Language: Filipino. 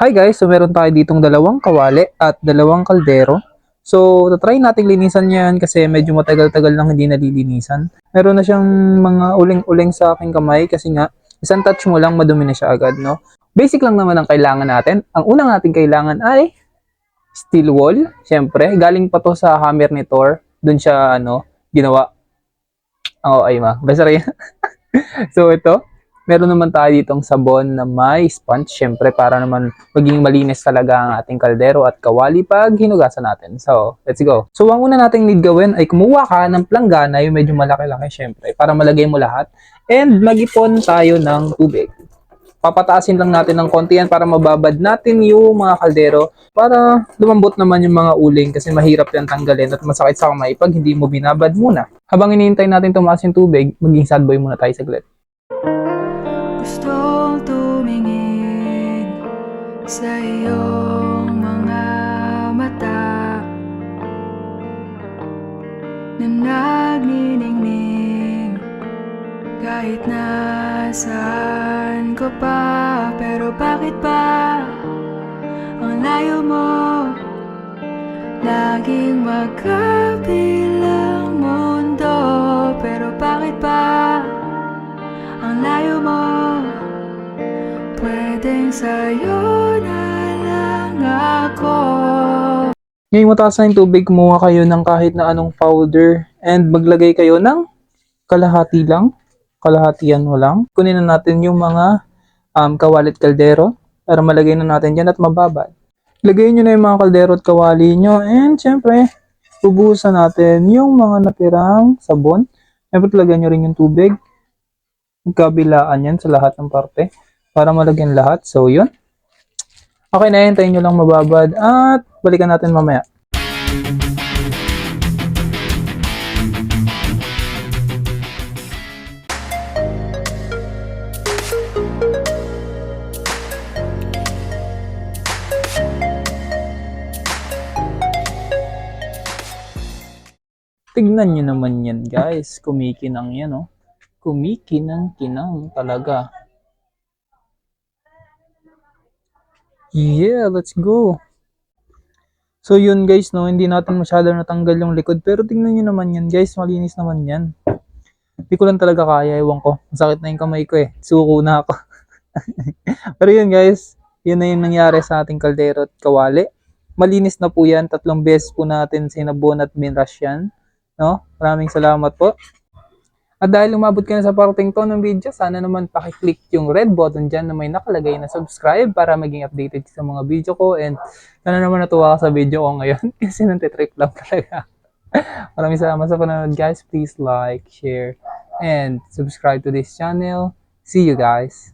Hi guys, so meron tayo ditong dalawang kawali at dalawang kaldero. So, try nating linisan yan kasi medyo matagal-tagal lang hindi nalilinisan. Meron na siyang mga uling-uling sa aking kamay kasi nga, isang touch mo lang madumi na siya agad, no? Basic lang naman ang kailangan natin. Ang unang nating kailangan ay steel wool. Siyempre, galing pa to sa hammer ni Thor. Doon siya, ginawa. Oo, ay ma. Basta rin. So ito, meron naman tayo ditong sabon na may sponge, syempre para naman maging malinis talaga ang ating kaldero at kawali pag hinugasan natin. So, let's go. So, ang una nating need gawin ay kumuha ka ng planggana, yung medyo malaki-laki syempre, para malagay mo lahat. And mag-ipon tayo ng tubig. Papataasin lang natin ng konti yan para mababad natin yung mga kaldero para lumambot naman yung mga uling kasi mahirap yan tanggalin at masakit sa kamay pag hindi mo binabad muna. Habang hinihintay natin tumaas yung tubig, maging sad boy muna tayo saglit. Gustong tumingin sa iyong mga mata na nagniningning kahit nasaan ko pa. Pero bakit ba ang layo mo? Laging magkabilang mundo. Pero bakit ba ang layo mo? Pwedeng sa'yo na lang ako. Ngayon mataas na yung tubig, kumuha kayo ng kahit na anong powder and maglagay kayo ng kalahati lang. Kalahatian mo lang. Kunin na natin yung mga kawalit kaldero para malagay na natin dyan at mababad. Lagay nyo na yung mga kaldero at kawali nyo and syempre, bubuhusan natin yung mga natirang sabon. Syempre, lagyan nyo rin yung tubig. Kabilaan yan sa lahat ng parte para malagyan lahat. So, yun. Okay na, hintayin nyo lang mababad at balikan natin mamaya. Tignan nyo naman yan, guys. Kumikinang yan, oh. Kumikinang-kinang talaga. Yeah, let's go. So yun guys, no, hindi natin masyado natanggal yung likod. Pero tingnan nyo naman yan guys, malinis naman yan. Hindi ko lang talaga kaya, ewan ko. Masakit na yung kamay ko eh. Suko na ako. Pero yun guys, yun na yung nangyari sa ating kaldero at kawali. Malinis na po yan. 3 beses po natin sinabon at minrush yan. No? Maraming salamat po. At dahil umabot ka na sa parting to ng video, sana naman pakiclick yung red button dyan na may nakalagay na subscribe para maging updated sa mga video ko. And sana naman natuwa ka sa video ko ngayon kasi nantitrip lang talaga. Maraming salamat sa panonood guys. Please like, share, and subscribe to this channel. See you guys.